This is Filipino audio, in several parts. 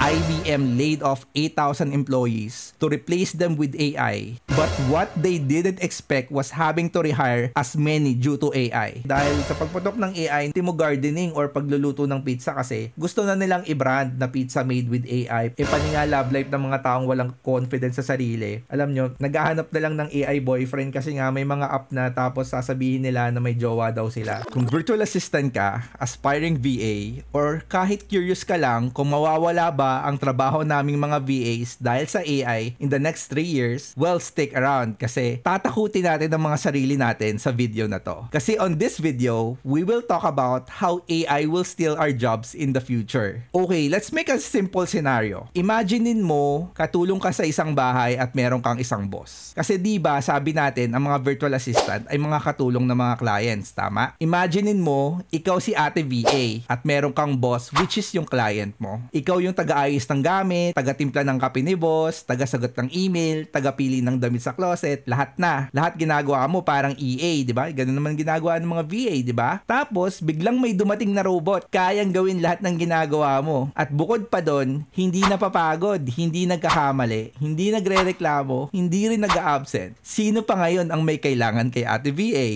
IBM laid off 8,000 employees to replace them with AI. But what they didn't expect was having to rehire as many due to AI. Dahil sa pagputok ng AI, hindi mo gardening or pagluluto ng pizza kasi gusto na nilang i-brand na pizza made with AI. Paninga love life ng mga taong walang confidence sa sarili. Alam nyo, naghahanap na lang ng AI boyfriend kasi nga may mga app na tapos sasabihin nila na may jowa daw sila. Kung virtual assistant ka, aspiring VA, or kahit curious ka lang kung mawawala ba ang trabaho naming mga VAs dahil sa AI in the next 3 years, well, stick around kasi tatakutin natin ang mga sarili natin sa video na to. Kasi on this video, we will talk about how AI will steal our jobs in the future. Okay, let's make a simple scenario. Imaginein mo, katulong ka sa isang bahay at meron kang isang boss. Kasi diba, sabi natin, ang mga virtual assistant ay mga katulong ng mga clients, tama? Imaginein mo, ikaw si ate VA at meron kang boss which is yung client mo. Ikaw yung taga-ayos ng gamit, taga-timpla ng kape ni boss, taga-sagot ng email, taga-pili ng damit sa closet, lahat na. Lahat ginagawa mo parang EA, di ba? Ganun naman ginagawa ng mga VA, di ba? Tapos, biglang may dumating na robot, kayang gawin lahat ng ginagawa mo. At bukod pa doon, hindi napapagod, hindi nagkakamali, hindi nagrereklamo, hindi rin nag-absent. Sino pa ngayon ang may kailangan kay ate VA?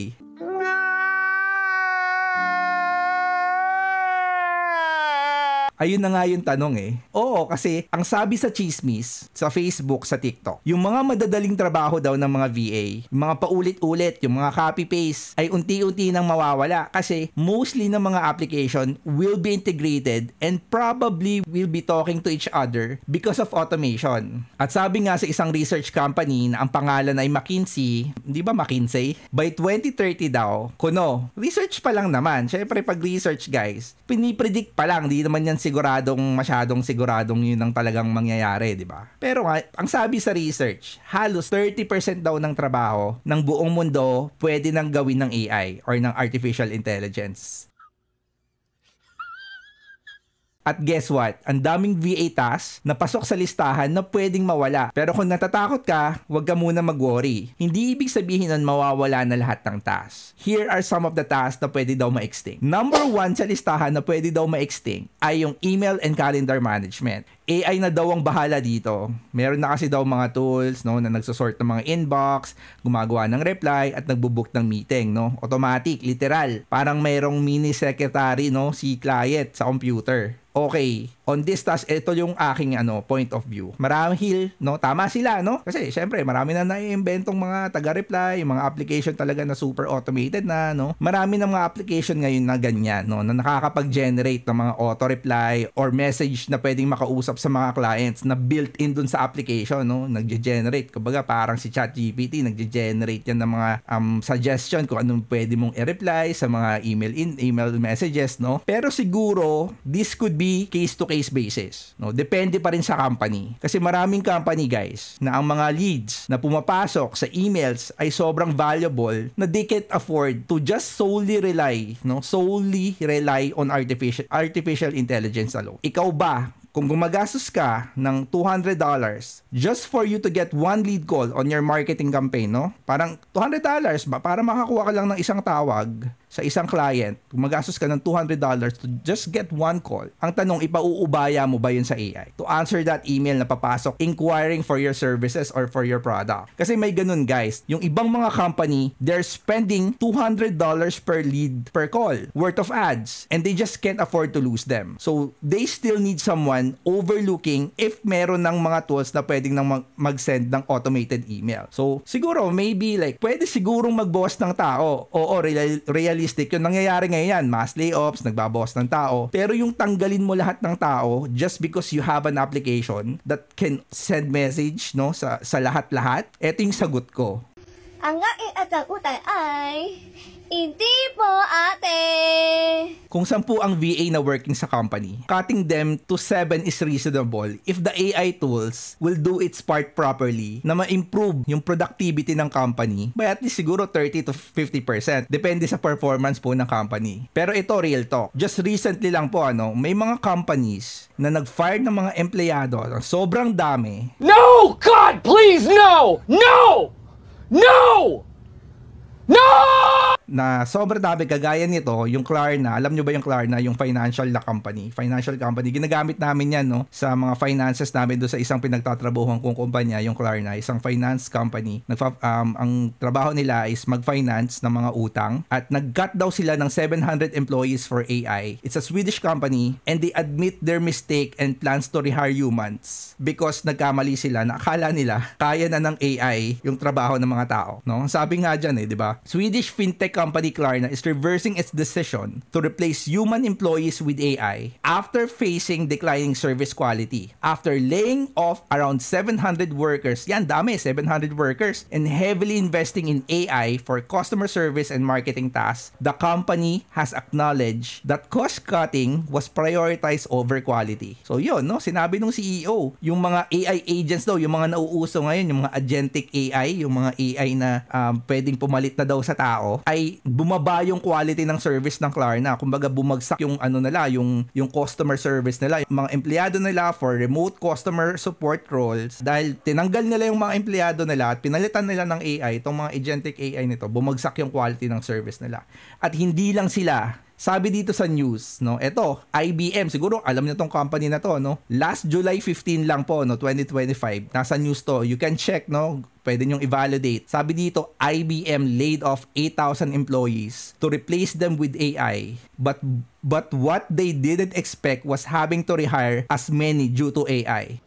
Ayun na nga yung tanong eh. Oo, kasi ang sabi sa chismis, sa Facebook, sa TikTok, yung mga madadaling trabaho daw ng mga VA, yung mga paulit-ulit, yung mga copy-paste, ay unti-unti nang mawawala kasi mostly ng mga application will be integrated and probably will be talking to each other because of automation. At sabi nga sa isang research company na ang pangalan ay McKinsey, di ba McKinsey? By 2030 daw, kuno, research pa lang naman. Syempre pag research guys, pinipredict pa lang, di naman yan masyadong siguradong yun ang talagang mangyayari, di ba? Pero nga, ang sabi sa research, halos 30% daw ng trabaho ng buong mundo pwede nang gawin ng AI or ng artificial intelligence. At guess what? Ang daming VA tasks na pasok sa listahan na pwedeng mawala. Pero kung natatakot ka, huwag ka muna mag-worry. Hindi ibig sabihin nun mawawala na lahat ng tasks. Here are some of the tasks na pwede daw ma-extinct. Number 1 sa listahan na pwede daw ma-extinct ay yung email and calendar management. AI na daw ang bahala dito. Meron na kasi daw mga tools no, na nagsosort ng mga inbox, gumagawa ng reply at nagbubook ng meeting. No? Automatic, literal. Parang mayroong mini secretary no, si client sa computer. Okay, on this task, ito yung aking point of view. Marahil, no, tama sila, no? Kasi syempre, marami na naiimbentong mga taga-reply, yung mga application talaga na super automated na, no? Marami na mga application ngayon na ganyan, no, na nakakapag-generate ng mga auto-reply or message na pwedeng makausap sa mga clients na built-in dun sa application, no? Nagge-generate, kumbaga parang si ChatGPT, nagge-generate yan ng mga suggestion kung anong pwede mong i-reply sa mga email messages, no? Pero siguro, this could be case-to-case basis. No? Depende pa rin sa company. Kasi maraming company, guys, na ang mga leads na pumapasok sa emails ay sobrang valuable na they can't afford to just solely rely on artificial intelligence alone. Ikaw ba, kung gumagastos ka ng $200 just for you to get one lead call on your marketing campaign, no? Parang $200 ba? Para makakuha ka lang ng isang tawag sa isang client, gumagastos ka ng $200 to just get one call. Ang tanong, ipauubaya mo ba yun sa AI? To answer that email na papasok, inquiring for your services or for your product. Kasi may ganun, guys. Yung ibang mga company, they're spending $200 per lead per call worth of ads and they just can't afford to lose them. So, they still need someone overlooking if meron ng mga tools na pwedeng nang mag-send ng automated email. So, siguro, maybe like, pwede sigurong magbawas ng tao. Oo, realistic yung nangyayari ngayon, mass layoffs, nagbabawas ng tao. Pero yung tanggalin mo lahat ng tao just because you have an application that can send message no sa lahat-lahat, eto yung sagot ko. Ang aking atang-utay ay hindi po, ate. Kung 10 ang VA na working sa company, cutting them to 7 is reasonable if the AI tools will do its part properly na ma-improve yung productivity ng company by at least siguro 30 to 50%. Depende sa performance po ng company. Pero ito, real talk. Just recently lang po, may mga companies na nag-fire ng mga empleyado ng sobrang dami. No! God, please, no! No! No! No! na sobrang dami kagaya nito, yung Klarna. Alam nyo ba yung Klarna, yung financial company, ginagamit namin yan, no, sa mga finances namin doon sa isang pinagtatrabuhan kong kumpanya, yung Klarna, isang finance company. Ang trabaho nila is mag-finance ng mga utang at nag-cut daw sila ng 700 employees for AI. It's a Swedish company and they admit their mistake and plans to rehire humans because nagkamali sila na akala nila kaya na ng AI yung trabaho ng mga tao, no? Sabi nga dyan di ba? Swedish fintech company Klarna is reversing its decision to replace human employees with AI after facing declining service quality. After laying off around 700 workers, yan dami, 700 workers, and heavily investing in AI for customer service and marketing tasks, the company has acknowledged that cost cutting was prioritized over quality. So yun, no? Sinabi nung CEO, yung mga AI agents daw, yung mga nauuso ngayon, yung mga agentic AI, yung mga AI na pwedeng pumalit na daw sa tao, ay bumaba yung quality ng service ng Klarna. Kumbaga bumagsak yung yung customer service nila. Yung mga empleyado nila for remote customer support roles, dahil tinanggal nila yung mga empleyado nila at pinalitan nila ng AI, itong mga agentic AI nito, bumagsak yung quality ng service nila. At hindi lang sila. Sabi dito sa news, no, eto, IBM, siguro alam niyo tong company na to, no? Last July 15 lang po, no, 2025. Nasa news to. You can check, no? Pwede niyong i-validate. Sabi dito, IBM laid off 8,000 employees to replace them with AI. But what they didn't expect was having to rehire as many due to AI.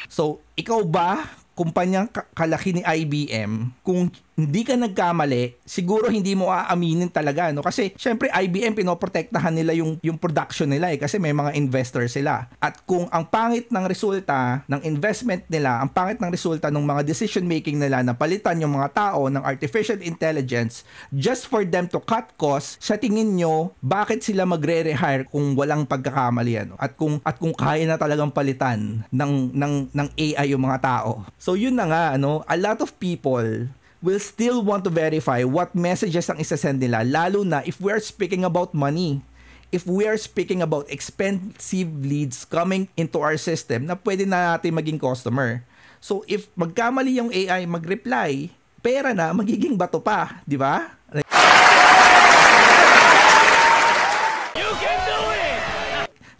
So, ikaw ba, kumpanyang kalaki ni IBM, kung hindi ka nagkamali, siguro hindi mo aaminin talaga, no? Kasi syempre IBM pinoprotektahan nila yung production nila kasi may mga investors sila. At kung ang pangit ng resulta ng investment nila, ang pangit ng resulta ng mga decision making nila na palitan yung mga tao ng artificial intelligence just for them to cut costs, sa tingin nyo, bakit sila magre-rehire kung walang pagkakamali, ano? At kung kaya na talagang palitan ng AI yung mga tao. So yun na nga, ano, a lot of people will still want to verify what messages ang isasend nila, lalo na if we are speaking about money. If we are speaking about expensive leads coming into our system na pwede na natin maging customer. So if magkamali yung AI mag-reply, pera na, magiging bato pa, di ba?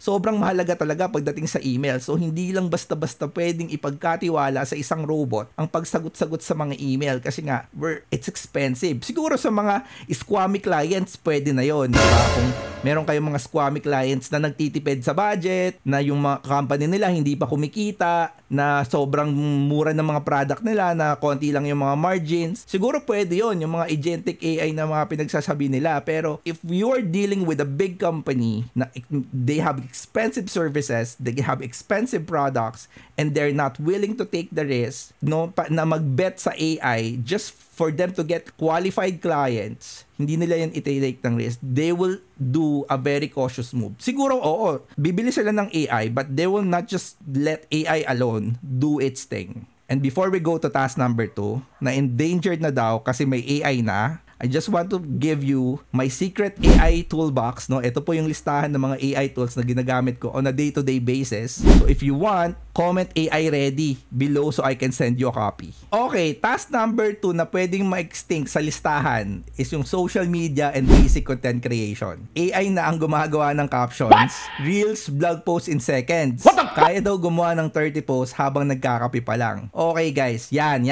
Sobrang mahalaga talaga pagdating sa email. So, hindi lang basta-basta pwedeng ipagkatiwala sa isang robot ang pagsagot-sagot sa mga email kasi nga, it's expensive. Siguro sa mga squammy clients, pwede na yon, diba? Kung meron kayong mga squammy clients na nagtitipid sa budget, na yung mga company nila hindi pa kumikita, na sobrang mura ng mga product nila, na konti lang yung mga margins, siguro pwede yon, yung mga agentic AI na mga pinagsasabi nila. Pero if you are dealing with a big company na they have expensive services, they have expensive products, and they're not willing to take the risk, no, na mag-bet sa AI just for them to get qualified clients, hindi nila yan iti-take ng risk. They will do a very cautious move. Siguro, oo, bibili sila ng AI, but they will not just let AI alone do its thing. And before we go to task number 2, na endangered na daw kasi may AI na, I just want to give you my secret AI toolbox, no? Ito po yung listahan ng mga AI tools na ginagamit ko on a day-to-day basis. So if you want, comment AI ready below so I can send you a copy. Okay, task number 2 na pwedeng ma-extinct sa listahan is yung social media and basic content creation. AI na ang gumagawa ng captions, reels, blog posts in seconds. Kaya daw gumawa ng 30 posts habang nagkakape pa lang. Okay guys, yan.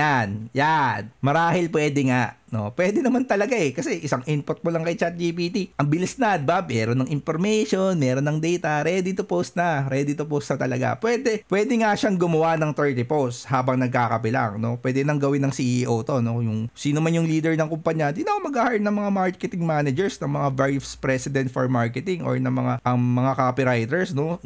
Marahil pwede nga. No, pwede naman talaga kasi isang input mo lang kay ChatGPT. Ang bilis na, diba? Meron ng information, meron ng data, ready to post na talaga. Pwede nga siyang gumawa ng 30 posts habang nagkakape lang, no? Pwede nang gawin ng CEO to, no? Yung sino man yung leader ng kumpanya, di na ako mag-hire ng mga marketing managers, ng mga vice president for marketing or ng mga copywriters, no?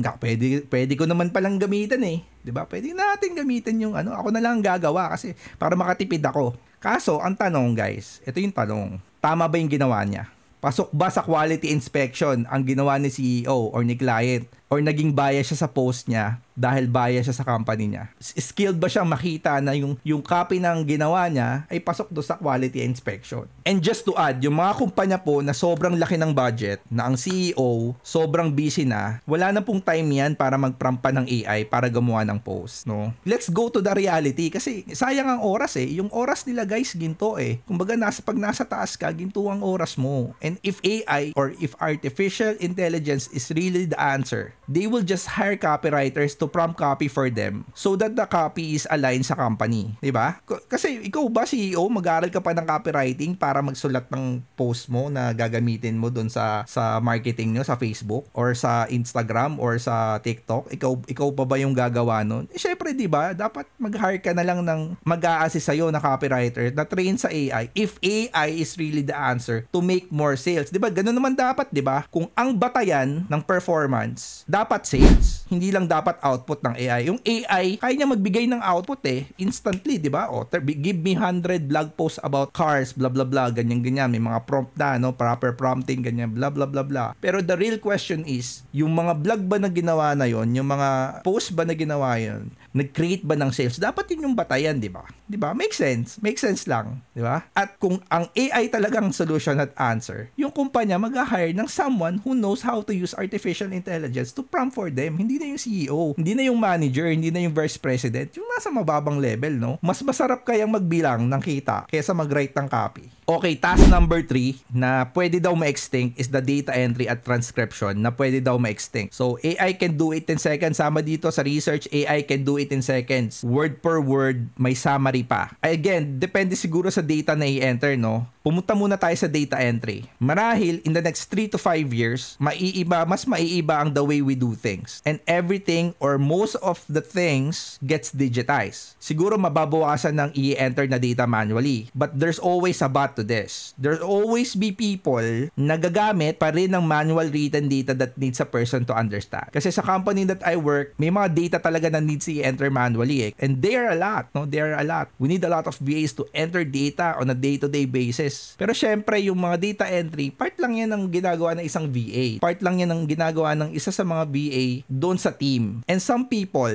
Pwede ko naman palang gamitin 'di ba? Pwede natin gamitin yung ako na lang gagawa kasi para makatipid ako. Kaso, ang tanong guys, ito yung tanong, tama ba yung ginawa niya? Pasok ba sa quality inspection ang ginawa ni CEO or ni client or naging bias siya sa post niya dahil bias siya sa company niya. Skilled ba siyang makita na yung copy ng ginawa niya ay pasok do sa quality inspection. And just to add, yung mga kumpanya po na sobrang laki ng budget, na ang CEO sobrang busy na, wala na pong time yan para mag-prompt pa ng AI para gumawa ng post, no? Let's go to the reality kasi sayang ang oras eh. Yung oras nila guys, ginto eh. Kumbaga pag nasa taas ka, ginto ang oras mo. And if AI or if artificial intelligence is really the answer, they will just hire copywriters to prompt copy for them so that the copy is aligned sa company. Diba? Kasi ikaw ba CEO, mag-aaral ka pa ng copywriting para magsulat ng post mo na gagamitin mo dun sa marketing nyo sa Facebook or sa Instagram or sa TikTok? Ikaw pa ba yung gagawa nun? Syempre, diba? Dapat mag-hire ka na lang ng mag-a-assist sa'yo na copywriter na train sa AI if AI is really the answer to make more sales. Diba? Ganun naman dapat, diba? Kung ang batayan ng performance, dapat sales. Hindi lang dapat output ng AI. Yung AI, kaya niya magbigay ng output instantly, di ba? O, give me 100 blog posts about cars, blah, blah, blah, ganyan-ganyan. May mga prompt na, no? Proper prompting, ganyan, blah, blah, blah, blah. Pero the real question is, yung mga blog ba na ginawa na yon, yung mga post ba na ginawa yon, nag-create ba ng sales? Dapat yun yung batayan, di ba? Di ba? Make sense. Make sense lang, di ba? At kung ang AI talagang solution at answer, yung kumpanya mag-hire ng someone who knows how to use artificial intelligence to prompt for them. Hindi na yung CEO, hindi na yung manager, hindi na yung vice president, yung nasa mababang level, no? Mas masarap kayang magbilang ng kita kaysa mag-write ng copy. Okay, task number 3 na pwede daw ma-extinct is the data entry at transcription na pwede daw ma-extinct. So, AI can do it in seconds. Sama dito sa research, AI can do it in seconds. Word per word, may summary pa. Again, depende siguro sa data na i-enter, no? Pumunta muna tayo sa data entry. Marahil, in the next 3 to 5 years, mas maiiba ang the way we do things. And everything or most of the things gets digitized. Siguro mababawasan ng i-enter na data manually. But there's always a but to this. There's always be people na gagamit pa rin ng manual written data that needs a person to understand. Kasi sa company that I work, may mga data talaga na needs i-enter manually And there are a lot, no? There are a lot. We need a lot of VAs to enter data on a day-to-day basis. Pero syempre, yung mga data entry, part lang yan ng ginagawa ng isang VA. Part lang yan ng ginagawa ng isa sa mga VA doon sa team. And some people,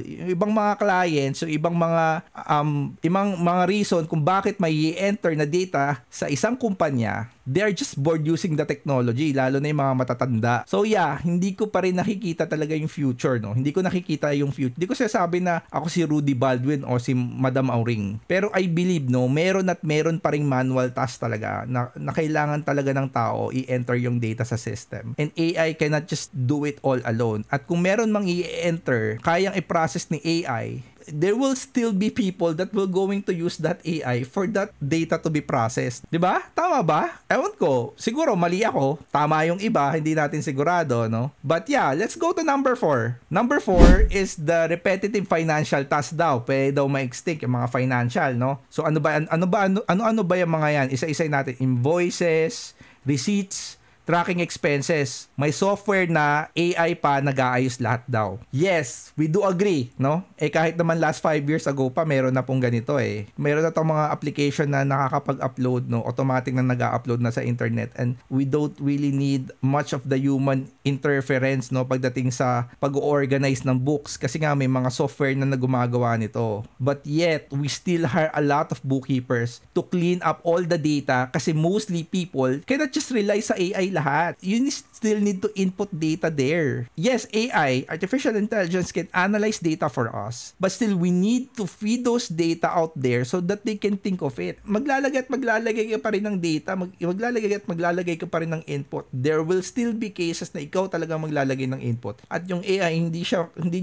yung ibang mga clients, yung ibang mga reason kung bakit may i-enter na data sa isang kumpanya, they are just bored using the technology, lalo na yung mga matatanda. So yeah, hindi ko pa rin nakikita talaga yung future, no? Hindi ko nakikita yung future. Hindi ko sasabi na ako si Rudy Baldwin o si Madam Auring. Pero I believe, no, meron pa ring manual task talaga na kailangan talaga ng tao i-enter yung data sa system. And AI cannot just do it all alone. At kung meron mang i-enter, kayang i-process ni AI, there will still be people that will going to use that AI for that data to be processed. 'Di ba? Tama ba? Ewan ko. Siguro mali ako. Tama yung iba, hindi natin sigurado, no? But yeah, let's go to number 4. Number 4 is the repetitive financial task daw. Pwede daw ma-extinct yung mga financial, no? So ano ba yung mga yan? Isa-isa natin. Invoices, receipts, tracking expenses. May software na AI pa nag-aayos lahat daw. Yes, we do agree, no? Kahit naman last 5 years ago pa, meron na pong ganito Meron na tong mga application na nakakapag-upload, no? Automatic na nag-upload na sa internet, and we don't really need much of the human interference, no? Pagdating sa pag-organize ng books, kasi nga may mga software na gumagawa nito. But yet, we still hire a lot of bookkeepers to clean up all the data, kasi mostly people cannot just rely sa AI lahat. You still need to input data there. Yes, AI, artificial intelligence, can analyze data for us, but still we need to feed those data out there so that they can think of it. Maglalagay ka pa rin ng data, maglalagay ka pa rin ng input. There will still be cases na ikaw talaga maglalagay ng input. At yung AI, hindi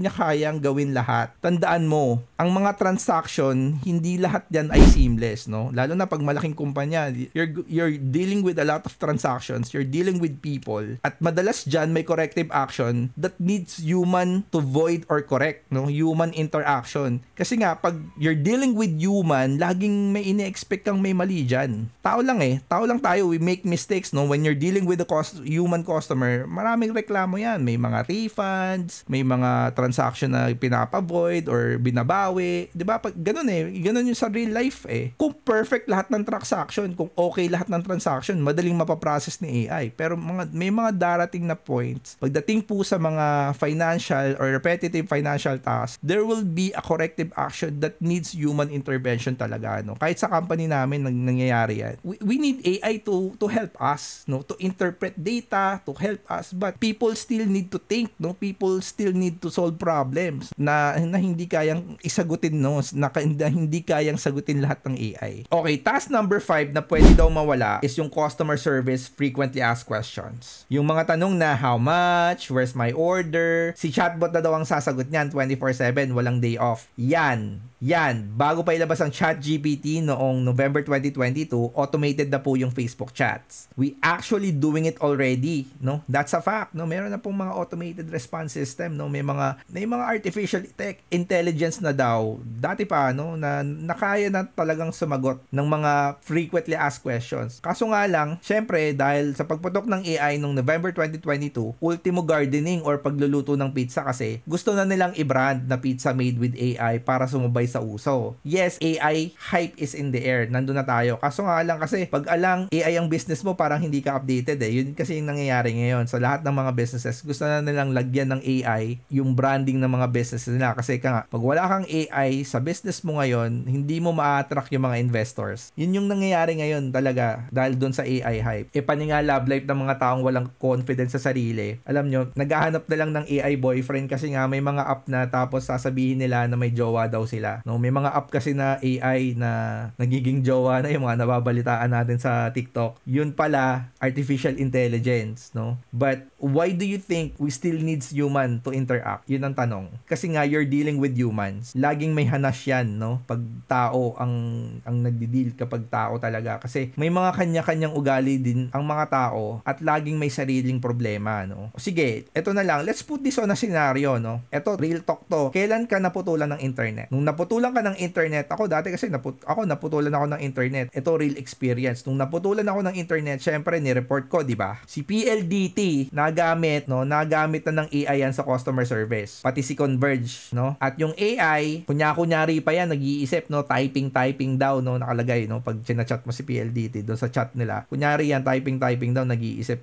niya kayang gawin lahat. Tandaan mo, ang mga transaction, hindi lahat yan ay seamless, no? Lalo na pag malaking kumpanya, you're dealing with a lot of transactions, you're dealing with people, at madalas dyan may corrective action that needs human to void or correct, no? Human interaction. Kasi nga, pag you're dealing with human, laging may ine-expect kang may mali dyan. Tao lang tayo, we make mistakes, no? When you're dealing with a human customer, maraming reklamo yan. May mga refunds, may mga transaction na pinapavoid or binabawi. Di ba? Ganun yung sa real life Kung perfect lahat ng transaction, kung okay lahat ng transaction, madaling mapaprocess ni AI. Pero may mga darating na points, pagdating po sa mga financial or repetitive financial tasks, there will be a corrective action that needs human intervention talaga, no? Kahit sa company namin nangyayari yan. We need AI to help us, no? To interpret data, to help us, but people still need to think, no? People still need to solve problems na hindi kayang isagutin, no? Na hindi kayang sagutin lahat ng AI. Okay, task number 5 na pwede daw mawala is yung customer service frequently asked questions. Yung mga tanong na how much, where's my order, si chatbot na daw ang sasagot niyan 24/7, walang day off. Yan, bago pa ilabas ang ChatGPT noong November 2022, automated na po yung Facebook chats. We actually doing it already, no? That's a fact, no? Meron na pong mga automated response system, no? May mga artificial intelligence na daw. Dati pa, no, na nakaya na talagang sumagot ng mga frequently asked questions. Kaso nga lang, syempre, dahil sa pagputok ng AI noong November 2022, ultimo gardening or pagluluto ng pizza kasi, gusto na nilang i-brand na pizza made with AI para sumabay sa uso. Yes, AI hype is in the air. Nandun na tayo. Kaso nga lang kasi pag alang AI ang business mo, parang hindi ka updated eh. Yun kasi yung nangyayari ngayon. Sa lahat ng mga businesses, gusto na nilang lagyan ng AI yung branding ng mga business nila. Kasi pag wala kang AI sa business mo ngayon, hindi mo ma-attract yung mga investors. Yun yung nangyayari ngayon talaga dahil dun sa AI hype. Pani nga love life ng mga taong walang confidence sa sarili. Alam nyo, naghahanap na lang ng AI boyfriend kasi nga may mga app na tapos sasabihin nila na may jowa daw sila. No, may mga app kasi na AI na nagiging jowa na yung mga nababalitaan natin sa TikTok. Yun pala artificial intelligence, no? But why do you think we still needs human to interact? Yun ang tanong. Kasi nga you're dealing with humans. Laging may hanas yan, no? Pag tao ang nagdi-deal kapag tao talaga kasi may mga kanya-kanyang ugali din ang mga tao at laging may sariling problema, no? Sige, eto na lang. Let's put this on a scenario, no? Eto, real talk to. Kailan ka naputulan ng internet? Nung naputulan ka ng internet, ako dati kasi naputulan ako ng internet. Ito real experience. Nung naputulan ako ng internet, syempre ni-report ko, di ba? Si PLDT nagamit na ng AI yan sa customer service. Pati si Converge, no? At yung AI, kunyari pa yan, nag-iisip, no? Typing daw, no? Nakalagay, no? Pag chinachat mo si PLDT doon sa chat nila. Kunyari yan, typing daw, nag-iisip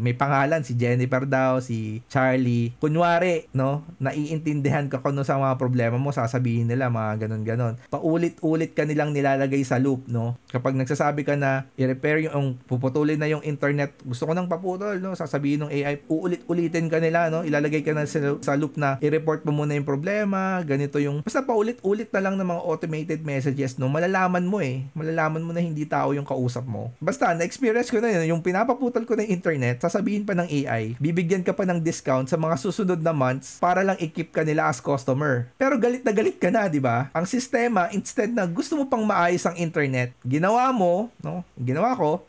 may pangalan, si Jennifer daw, si Charlie. Kunwari, no? Naiintindihan ka kung sa mga problema mo, sasabihin nila mga ganon. Paulit-ulit ka nilang nilalagay sa loop, no? Kapag nagsasabi ka na i-repair yung puputulin na yung internet, gusto ko nang paputol, no? Sasabihin ng AI, uulit-ulitin ka nila, no? Ilalagay ka na sa loop na i-report mo muna yung problema, ganito yung basta paulit-ulit na lang ng mga automated messages, no? Malalaman mo na hindi tao yung kausap mo. Basta na-experience ko na yun, yung pinapaputol ko ng internet, sasabihin pa ng AI, bibigyan ka pa ng discount sa mga susunod na months para lang i-keep ka nila as customer. Pero galit na galit ka na, di ba? Ang sistema, instead na gusto mo pang maayos ang internet, ginawa ko,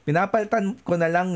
pinapalitan ko na lang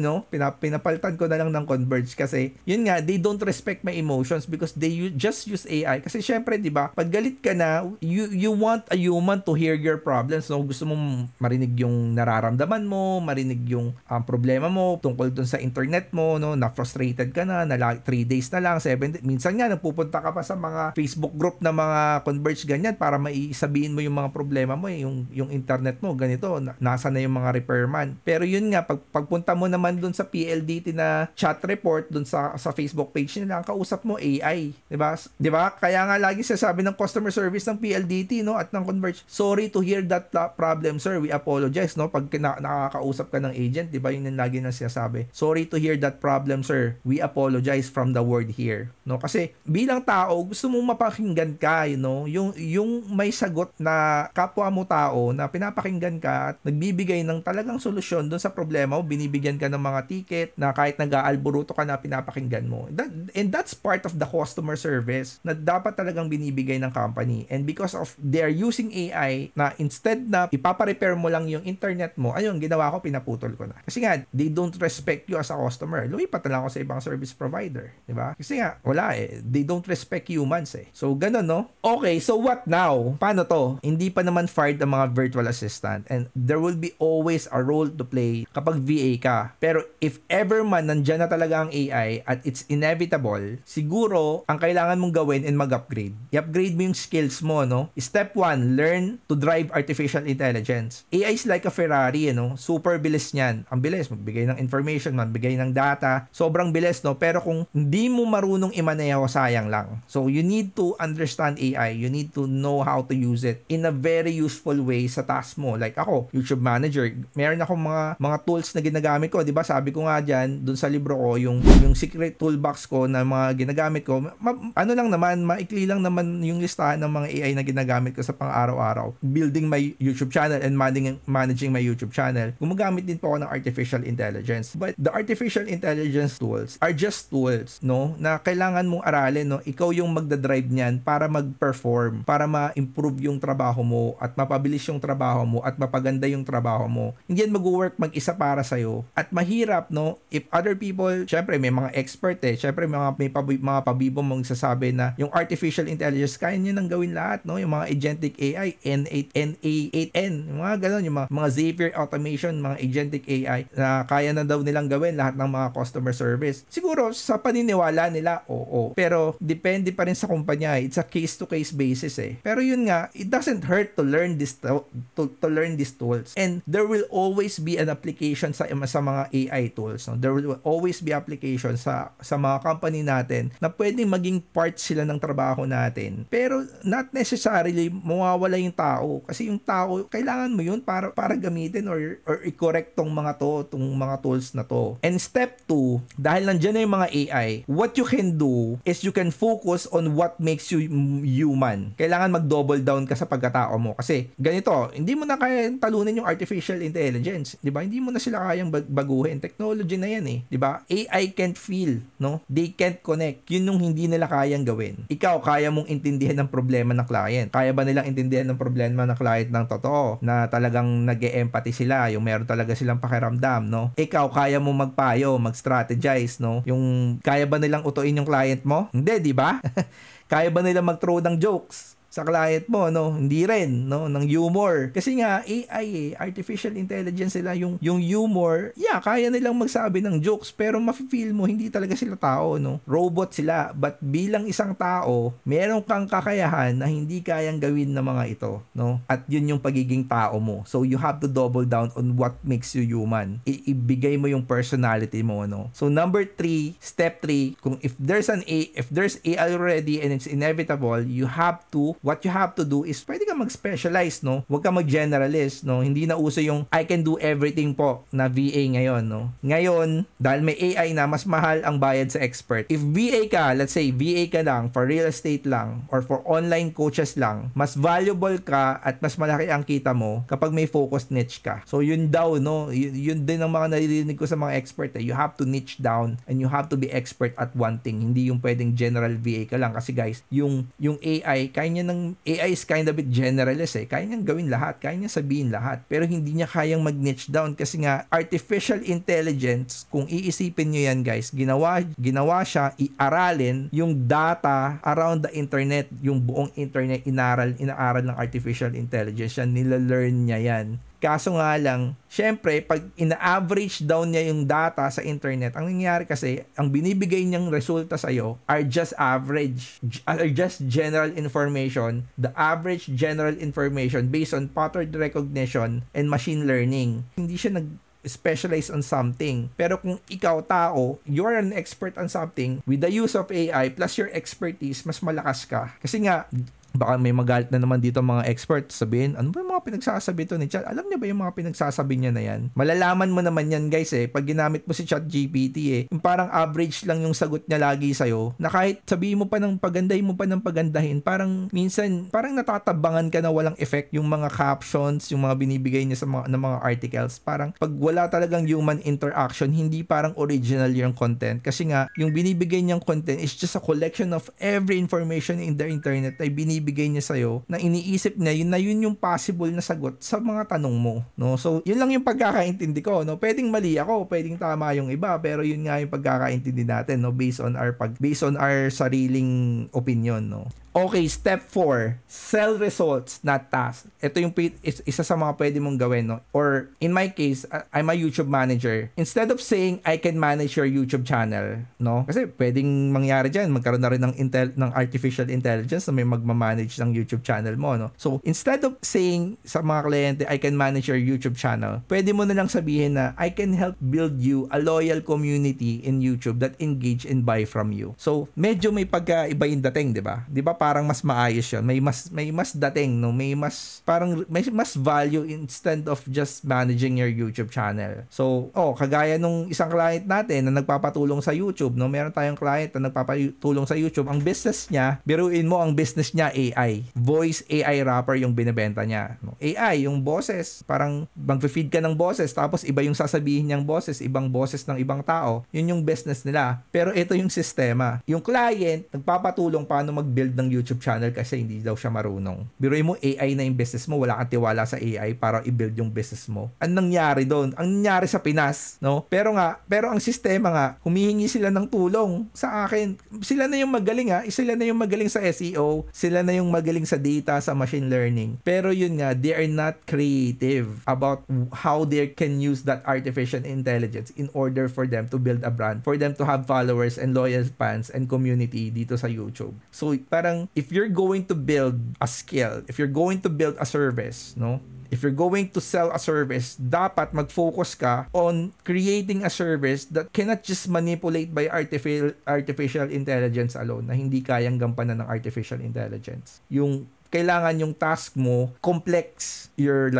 ng Converge kasi, yun nga, they don't respect my emotions because they just use AI. Kasi syempre, di ba, pag galit ka na, you want a human to hear your problems, no? Gusto mong marinig yung nararamdaman mo, marinig yung problema mo tungkol dun sa internet mo, no? Na frustrated ka na 3 days na lang, 7 days. Minsan nga, nagpupunta ka pa sa mga Facebook group na mga Converge ganyan para maisabihin mo yung mga problema mo, yung internet mo, ganito, nasa na yung mga repairman. Pero yun nga, pagpunta mo naman dun sa PLDT na chat report dun sa Facebook page nila, ang kausap mo AI, 'di ba? 'Di ba? Kaya nga lagi sinasabi ng customer service ng PLDT, no, at ng Converge, sorry to hear that problem, sir. We apologize, no? Pag nakakausap ka ng agent, 'di ba? Yun yung lagi nang sinasabi. Sorry to hear that problem, sir. We apologize from the word here, no? Kasi bilang tao, gusto mong mapakinggan ka, you know, yung may sagot na kapwa mo tao na pinapakinggan ka at nagbibigay ng talagang solusyon doon sa problema mo, binibigyan ka ng mga ticket na kahit nag-aalburuto ka na pinapakinggan mo. And that's part of the customer service na dapat talagang binibigay ng company. And because of they're using AI na instead na ipapa-repair mo lang yung internet mo, ayun, ginawa ko, pinaputol ko na. Kasi nga, they don't respect you as a customer. Lumipat na lang ako sa ibang service provider. Diba? Kasi nga, wala eh. They don't respect humans eh. So, ganun, no? Okay, so what now? Paano to? Hindi pa naman fired ang mga virtual assistant and there will be always a role to play kapag VA ka. Pero if ever man nandyan na talaga ang AI at it's inevitable, siguro ang kailangan mong gawin and mag-upgrade. I-upgrade mo yung skills mo, no? Step 1, learn to drive artificial intelligence. AI is like a Ferrari, no? Super bilis niyan. Ang bilis, magbigay ng information, magbigay ng ng data, sobrang bilis, no? Pero kung hindi mo marunong i-maneho, sayang lang. So, you need to understand AI. You need to know how to use it in a very useful way sa task mo. Like ako, YouTube Manager, meron akong mga tools na ginagamit ko, 'di ba? Sabi ko nga diyan, dun sa libro ko, yung secret toolbox ko na mga ginagamit ko, ano lang naman, maikli lang naman yung listahan ng mga AI na ginagamit ko sa pang-araw-araw. Building my YouTube channel and managing my YouTube channel. Gumagamit din po ako ng artificial intelligence. But the artificial intelligence tools are just tools, no? Na kailangan mong aralin, no? Ikaw yung magdadrive niyan para mag-perform, para ma-improve yung trabaho mo at mapabilis yung trabaho mo at mapaganda yung trabaho mo. Hindi yan mag-work mag-isa para sa'yo. At mahirap, no? If other people, syempre may mga expert syempre may mga pabibong mong sasabi na yung artificial intelligence, kaya niya nang gawin lahat, no? Yung mga agentic AI, N8, NA8N, yung mga ganun, yung mga Xavier Automation, mga agentic AI na kaya na daw nilang gawin lahat ng mga customer service. Siguro, sa paniniwala nila, oo. Pero, depende pa rin sa kumpanya. It's a case-to-case basis Pero yun nga, it doesn't hurt to learn this to learn these tools. And there will always be an application sa mga AI tools. No? There will always be application sa mga company natin na pwedeng maging part sila ng trabaho natin. Pero not necessarily mawawala yung tao. Kasi yung tao, kailangan mo yun para gamitin or i-correct tong mga tools na to. And step 2, dahil nandiyan na yung mga AI, what you can do is you can focus on what makes you human. Kailangan mag-double down ka sa pagkatao mo. Kasi ganito, hindi mo na kaya talunin yung artificial intelligence. 'Di ba? Hindi mo na sila kayang baguhin. Technology na yan 'di ba? AI can't feel, no? They can't connect. Yun yung hindi nila kayang gawin. Ikaw, kaya mong intindihan ng problema ng client. Kaya ba nilang intindihan ng problema ng client ng totoo? Na talagang nag-e-empathy sila, yung meron talaga silang pakiramdam, no? Ikaw, kaya mo magpayo, mag-strategize, no? Yung kaya ba nilang utuin yung client mo? Hindi, 'di ba? Kaya ba nilang mag-throw ng jokes sa client mo, no? Hindi rin, no? Ng humor. Kasi nga, AI artificial intelligence sila, yung humor, kaya nilang magsabi ng jokes, pero mafe-feel mo, hindi talaga sila tao, no? Robot sila, but bilang isang tao, meron kang kakayahan na hindi kayang gawin ng mga ito, no? At yun yung pagiging tao mo. So, you have to double down on what makes you human. Ibigay mo yung personality mo, no? So, step 3, kung if there's AI already and it's inevitable, what you have to do is pwede ka mag-specialize, no? Huwag ka mag-generalist, no? Hindi na uso yung I can do everything po na VA ngayon, no? Ngayon, dahil may AI na, mas mahal ang bayad sa expert. If VA ka, let's say VA ka lang for real estate lang or for online coaches lang, mas valuable ka at mas malaki ang kita mo kapag may focused niche ka. So, yun daw, no? Yun din ang mga naririnig ko sa mga expert. You have to niche down and you have to be expert at one thing. Hindi yung pwedeng general VA ka lang. Kasi guys, yung AI, kaya niya AI is kind of bit generalist Kaya niyang gawin lahat, kaya niya sabihin lahat. Pero hindi niya kayang mag-niche down kasi nga artificial intelligence, kung iisipin niyo yan guys, ginawa siya iaralin yung data around the internet, yung buong internet inaaral ng artificial intelligence. Yan, nila-learn niya yan. Kaso nga lang, syempre, pag ina-average down niya yung data sa internet, ang nangyayari kasi, ang binibigay niyang resulta sa'yo are just average, are just general information, the average general information based on pattern recognition and machine learning. Hindi siya specialize on something. Pero kung ikaw tao, you're an expert on something, with the use of AI plus your expertise, mas malakas ka. Kasi nga, baka may magalit na naman dito mga experts, sabihin, ano ba yung mga pinagsasabi to ni Chat? Alam niya ba yung mga pinagsasabi niya na yan? Malalaman mo naman yan guys pag ginamit mo si ChatGPT yung parang average lang yung sagot niya lagi sa'yo, na kahit sabihin mo pa ng pagandahin mo pa ng pagandahin, parang minsan, parang natatabangan ka na walang effect yung mga captions, yung mga binibigay niya sa mga articles. Parang pag wala talagang human interaction, hindi parang original yung content. Kasi nga, yung binibigay niyang content is just a collection of every information in the internet ay binibigay niya sa'yo na iniisip niya yun yung possible na sagot sa mga tanong mo, no? So, yun lang yung pagkakaintindi ko, no? Pwedeng mali ako, pwedeng tama yung iba, pero yun nga yung pagkakaintindi natin, no? Based on our sariling opinion, no? Okay, step 4, sell results, not tasks. Ito yung isa sa mga pwede mong gawin, no? Or in my case, I'm a YouTube manager. Instead of saying I can manage your YouTube channel, no? Kasi pwedeng mangyari diyan, magkaroon na rin ng artificial intelligence na may magma-manage ng YouTube channel mo, no? So, instead of saying sa mga kliyente I can manage your YouTube channel, pwede mo na lang sabihin na I can help build you a loyal community in YouTube that engage and buy from you. So, medyo may pagkaiba yung dating, 'di ba? 'Di ba parang mas maayos 'yun. May mas dating, no? May mas value instead of just managing your YouTube channel. So, kagaya nung isang client natin na nagpapatulong sa YouTube, no? Meron tayong client na nagpapatulong sa YouTube. Ang business niya, biruin mo ang business niya AI. Voice AI wrapper yung binebenta niya, no? AI, yung boses, parang mag-feed ka ng boses tapos iba yung sasabihin niyang boses, ibang boses ng ibang tao. Yun yung business nila. Pero ito yung sistema. Yung client, nagpapatulong paano mag-build ng YouTube channel kasi hindi daw siya marunong. Biruin mo, AI na yung business mo, wala kang tiwala sa AI para i-build yung business mo. Anong nangyari doon? Ang nangyari sa Pinas, no? Pero ang sistema nga, humihingi sila ng tulong sa akin. Sila na yung magaling sila na yung magaling sa SEO, sila na yung magaling sa data, sa machine learning. Pero yun nga, they are not creative about how they can use that artificial intelligence in order for them to build a brand, for them to have followers and loyal fans and community dito sa YouTube. So, parang if you're going to build a skill, if you're going to build a service, no? If you're going to sell a service, dapat mag-focus ka on creating a service that cannot just manipulate by artificial intelligence alone, na hindi kayang gampanan ng artificial intelligence. Yung kailangan yung task mo complex. You're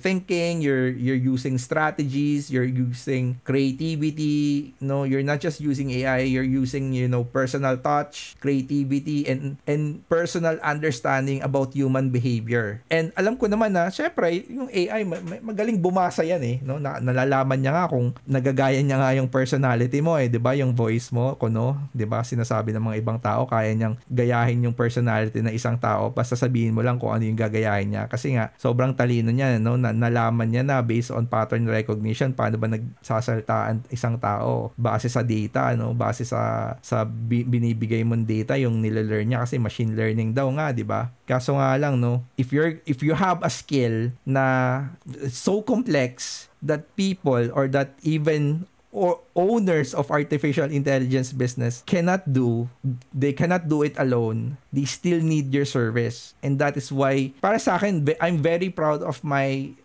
thinking, you're using strategies, you're using creativity, no, you're not just using AI, you're using, personal touch, creativity, and personal understanding about human behavior. And alam ko naman na syempre yung AI magaling bumasa yan no, nalalaman niya nga kung nagagaya niya nga yung personality mo 'di ba, yung voice mo, kuno, 'di ba, sinasabi ng mga ibang tao kaya niyang gayahin yung personality na isang tao, basta sabihin mo lang kung ano yung gagayahin niya. Kasi nga, sobrang talino niya, no? Nalaman niya na based on pattern recognition, paano ba nagsasalta ang isang tao base sa data, no? Base sa binibigay mong data, yung nilelearn niya kasi machine learning daw nga, di ba? Kaso nga lang, no? If you have a skill na so complex that people or that even or owners of artificial intelligence business cannot do it alone, they still need your service. And that is why para sa akin, I'm very proud of my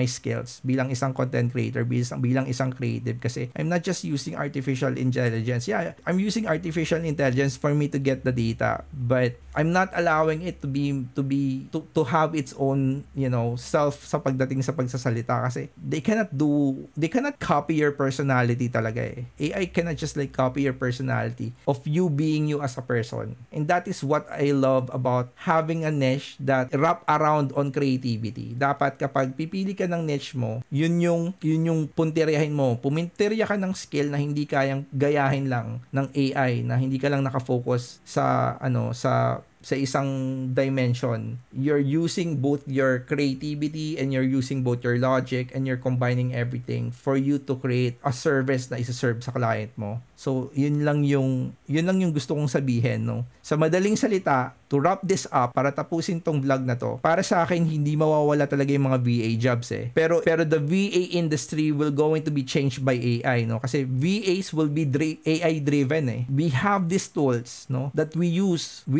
skills bilang isang content creator, bilang isang creative, kasi I'm not just using artificial intelligence. Yeah, I'm using artificial intelligence for me to get the data, but I'm not allowing it to have its own, self sa pagdating sa pagsasalita, kasi they cannot copy your personality talaga AI cannot just copy your personality of you being you as a person. And that is what I love about having a niche that wrap around on creativity. Dapat kapag pipili ka ng niche mo, yun yung puntiryahin mo. Pumintirya ka ng skill na hindi kayang gayahin lang ng AI, na hindi ka lang nakafocus sa isang dimension. You're using both your creativity and you're using both your logic, and you're combining everything for you to create a service na isa-serve sa client mo. So, yun lang yung gusto kong sabihin, no? Sa madaling salita, to wrap this up, para tapusin tong vlog na to, para sa akin, hindi mawawala talaga yung mga VA jobs Pero the VA industry will going to be changed by AI, no? Kasi VAs will be AI driven We have these tools, no, that we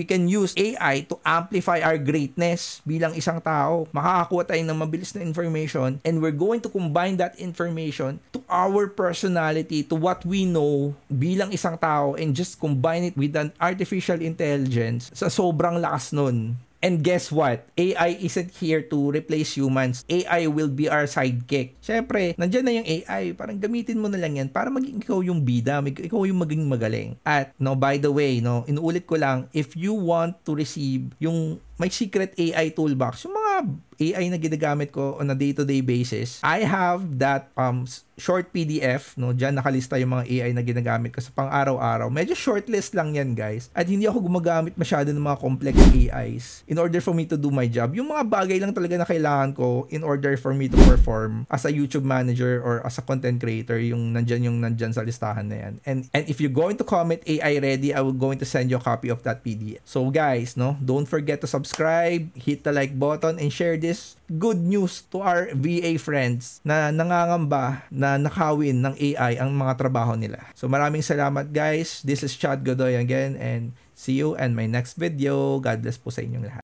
can use AI to amplify our greatness bilang isang tao. Makakakuha tayo ng mabilis na information, and we're going to combine that information to our personality, to what we know bilang isang tao, and just combine it with an artificial intelligence sa sobrang lakas nun. And guess what? AI isn't here to replace humans. AI will be our sidekick. Syempre, nandyan na yung AI. Parang gamitin mo na lang yan para maging ikaw yung bida, ikaw yung maging magaling. At, by the way, inuulit ko lang, if you want to receive yung may secret AI toolbox, yung mga AI na ginagamit ko on a day-to-day basis, I have that short PDF, no? Diyan nakalista yung mga AI na ginagamit ko sa pang-araw-araw. Medyo short list lang yan, guys. At hindi ako gumagamit masyado ng mga complex AIs in order for me to do my job. Yung mga bagay lang talaga na kailangan ko in order for me to perform as a YouTube manager or as a content creator, yung nandyan sa listahan na yan. And if you're going to comment AI ready, I will going to send you a copy of that PDF. So guys, no, don't forget to subscribe, hit the like button, and share this good news to our VA friends na nangangamba na nakawin ng AI ang mga trabaho nila. So maraming salamat guys. This is Chad Godoy again, and see you in my next video. God bless po sa inyong lahat.